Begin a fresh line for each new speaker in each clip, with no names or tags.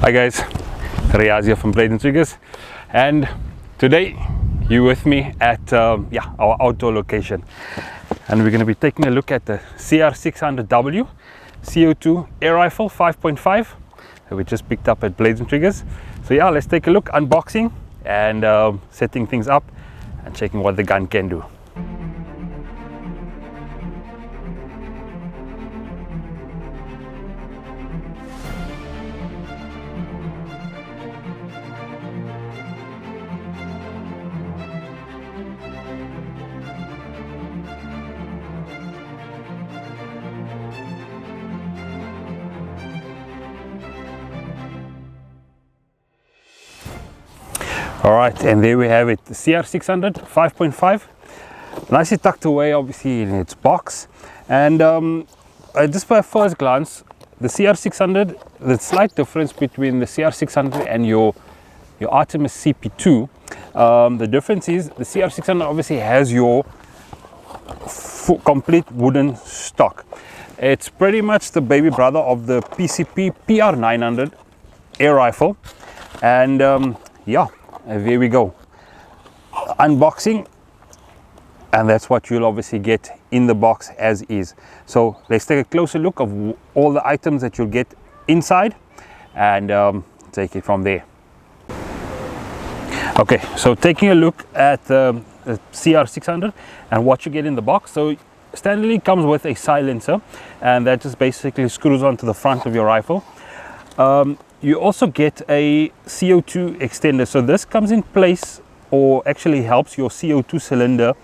Hi guys, Riaz here from Blades and Triggers, and today you're with me at our outdoor location, and we're going to be taking a look at the CR600W CO2 air rifle 5.5 that we just picked up at Blades and Triggers. So yeah, let's take a look, unboxing and setting things up and checking what the gun can do. Alright, and there we have it, the CR600 5.5, nicely tucked away obviously in its box. And just by first glance, the CR600, the slight difference between the CR600 and your Artemis CP2, the difference is the CR600 obviously has your complete wooden stock. It's pretty much the baby brother of the PCP PR900 air rifle, and yeah, there we go, unboxing, and that's what you'll obviously get in the box as is. So let's take a closer look of all the items that you'll get inside and take it from there. Okay, so taking a look at the CR600 and what you get in the box. So standardly comes with a silencer, and that just basically screws onto the front of your rifle. You also get a CO2 extender. So this comes in place, or actually helps your CO2 cylinder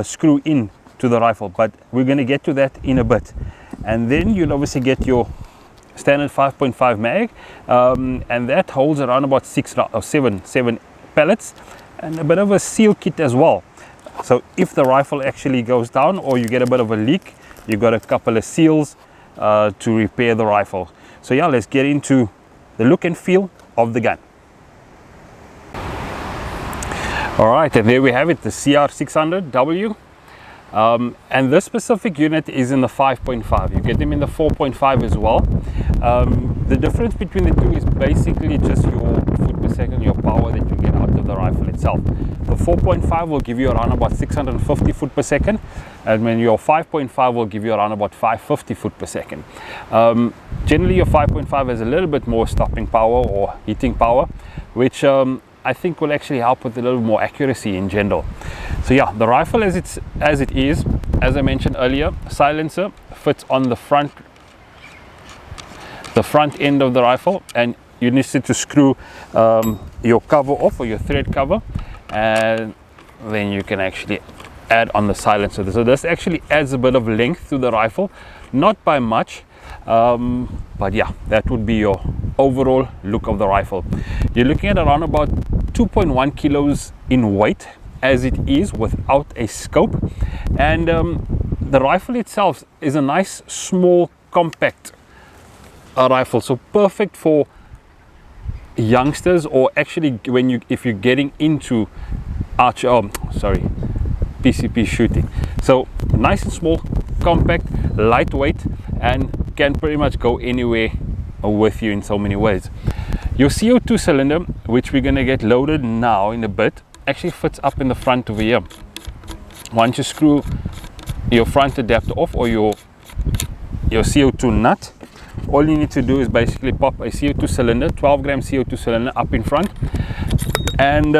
screw in to the rifle, but we're going to get to that in a bit. And then you'll obviously get your standard 5.5 mag, and that holds around about seven pellets and a bit of a seal kit as well. So if the rifle actually goes down or you get a bit of a leak, you've got a couple of seals to repair the rifle. So yeah, let's get into the look and feel of the gun. Alright, and there we have it, the CR600W, and this specific unit is in the 5.5. You get them in the 4.5 as well. The difference between the two is basically just your foot per second, your power that you get out of the rifle itself. The 4.5 will give you around about 650 foot per second, and when your 5.5 will give you around about 550 foot per second. Generally your 5.5 has a little bit more stopping power or heating power, which I think will actually help with a little more accuracy in general. So yeah, the rifle as it is, as I mentioned earlier, silencer fits on the front end of the rifle, and you need to screw your cover off, or your thread cover, and then you can actually add on the silencer. So this actually adds a bit of length to the rifle, not by much, but yeah, that would be your overall look of the rifle. You're looking at around about 2.1 kilos in weight as it is without a scope, and the rifle itself is a nice small compact rifle, so perfect for youngsters, or actually if you're getting into PCP shooting. So nice and small, compact, lightweight, and can pretty much go anywhere with you in so many ways. Your CO2 cylinder, which we're going to get loaded now in a bit, actually fits up in the front over here. Once you screw your front adapter off, or your CO2 nut, all you need to do is basically pop a CO2 cylinder, 12 gram CO2 cylinder up in front, and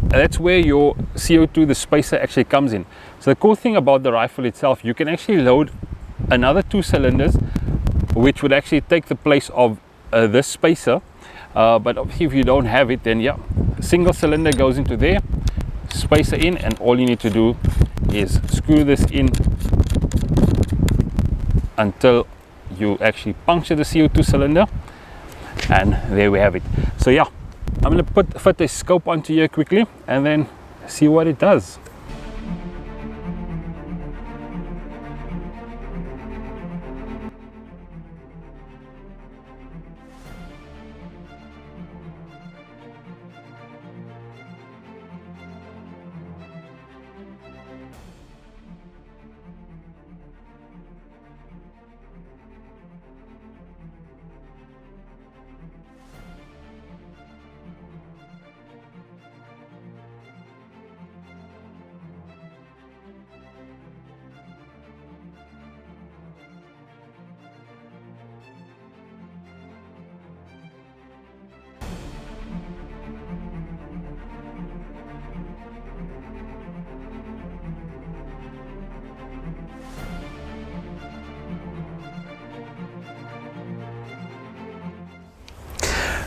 that's where your CO2, the spacer, actually comes in. So the cool thing about the rifle itself, you can actually load another 2 cylinders, which would actually take the place of this spacer, but if you don't have it, then yeah, single cylinder goes into there, spacer in, and all you need to do is screw this in until you actually puncture the CO2 cylinder, and there we have it. So yeah, I'm going to fit a scope onto here quickly and then see what it does.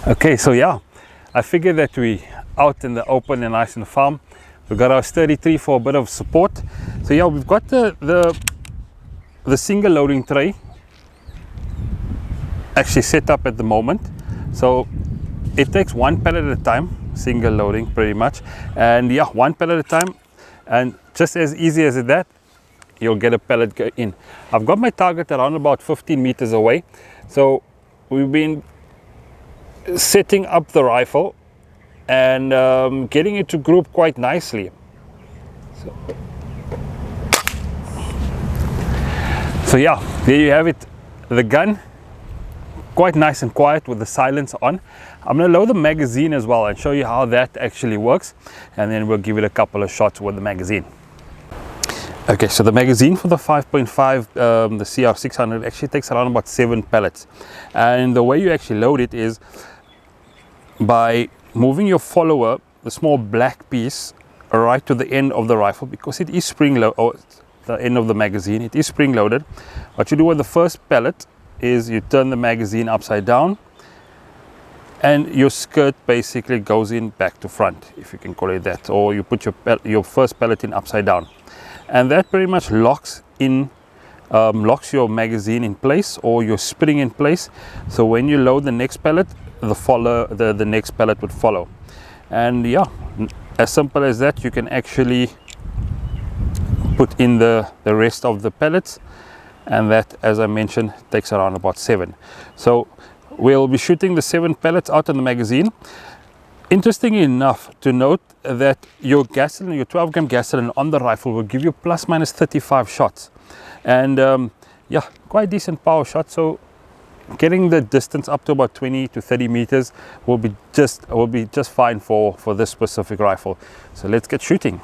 Okay, so yeah, I figured that we out in the open and nice in the farm. We've got our sturdy tree for a bit of support. So yeah, we've got the single loading tray actually set up at the moment. So it takes one pellet at a time, single loading pretty much, and yeah, one pellet at a time, and just as easy as that, you'll get a pellet in. I've got my target around about 15 meters away, so we've been setting up the rifle and getting it to group quite nicely. So yeah, there you have it, the gun, quite nice and quiet with the silence on. I'm going to load the magazine as well and show you how that actually works, and then we'll give it a couple of shots with the magazine. Okay, so the magazine for the 5.5, the CR600, actually takes around about 7 pellets, and the way you actually load it is by moving your follower, the small black piece, right to the end of the rifle, because it is spring loaded, or the end of the magazine, it is spring loaded. What you do with the first pellet is you turn the magazine upside down, and your skirt basically goes in back to front, if you can call it that, or you put your first pellet in upside down, and that pretty much locks your magazine in place, or your spring in place. So when you load the next pellet, the next pellet would follow. And yeah, as simple as that, you can actually put in the rest of the pellets, and that, as I mentioned, takes around about 7. So we'll be shooting the 7 pellets out in the magazine. Interesting enough to note that your gasoline, your 12-gram gasoline on the rifle will give you plus minus 35 shots, and yeah, quite decent power shot. So getting the distance up to about 20 to 30 meters will be just fine for this specific rifle. So let's get shooting.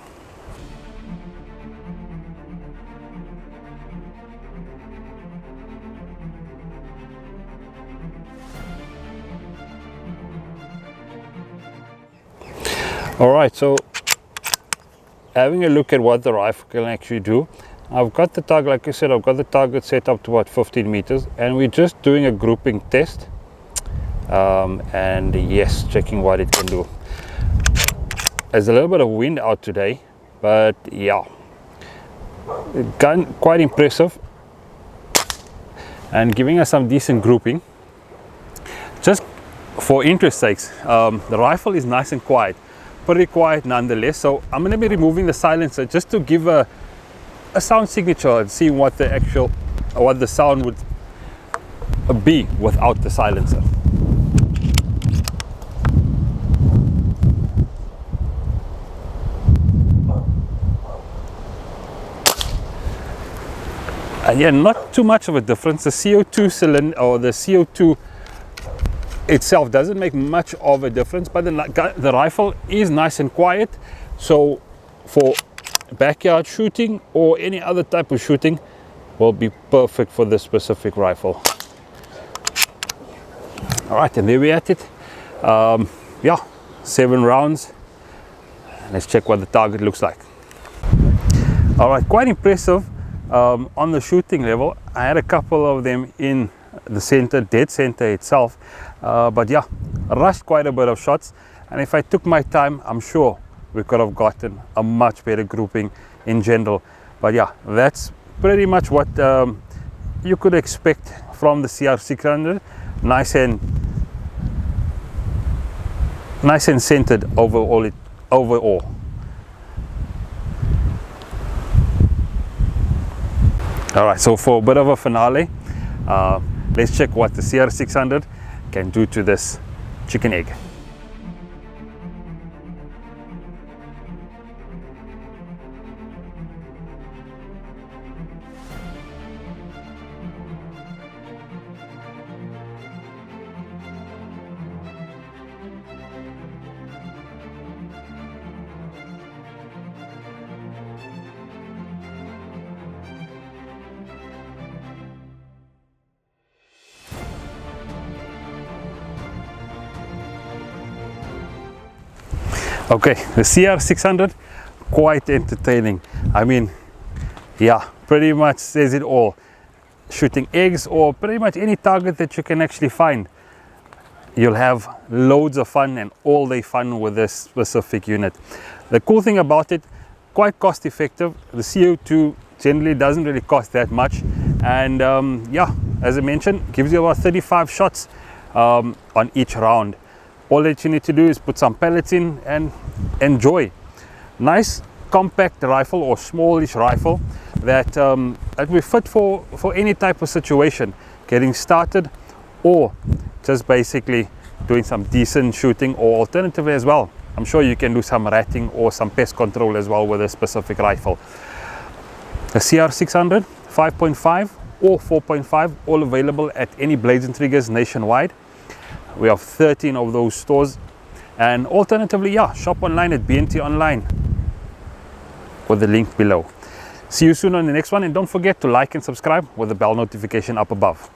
All right, so having a look at what the rifle can actually do, I've got the target, like I said, I've got the target set up to about 15 meters, and we're just doing a grouping test, and yes, checking what it can do. There's a little bit of wind out today, but yeah, the gun quite impressive and giving us some decent grouping. Just for interest sakes, the rifle is nice and quiet, pretty quiet nonetheless. So I'm going to be removing the silencer just to give a sound signature and see what the sound would be without the silencer. And yeah, not too much of a difference. The CO2 cylinder, or the CO2 itself, doesn't make much of a difference, but the rifle is nice and quiet. So for backyard shooting or any other type of shooting, will be perfect for this specific rifle. All right, and there we at it. Yeah, 7 rounds. Let's check what the target looks like. All right, quite impressive on the shooting level. I had a couple of them in the center, dead center itself, but yeah, rushed quite a bit of shots, and if I took my time, I'm sure we could have gotten a much better grouping in general. But yeah, that's pretty much what you could expect from the CR600. Nice and centered overall. All right, so for a bit of a finale, let's check what the CR600 can do to this chicken egg. Okay, the CR600, quite entertaining. I mean, yeah, pretty much says it all. Shooting eggs or pretty much any target that you can actually find. you'll have loads of fun and all day fun with this specific unit. The cool thing about it, quite cost effective. The CO2 generally doesn't really cost that much, and yeah, as I mentioned, gives you about 35 shots on each round. All that you need to do is put some pellets in and enjoy. Nice compact rifle or smallish rifle that that will fit for any type of situation, getting started or just basically doing some decent shooting, or alternatively as well, I'm sure you can do some ratting or some pest control as well with a specific rifle. The CR600 5.5 or 4.5, all available at any Blades and Triggers nationwide. We have 13 of those stores, and alternatively, yeah, shop online at BNT Online with the link below. See you soon on the next one, and don't forget to like and subscribe with the bell notification up above.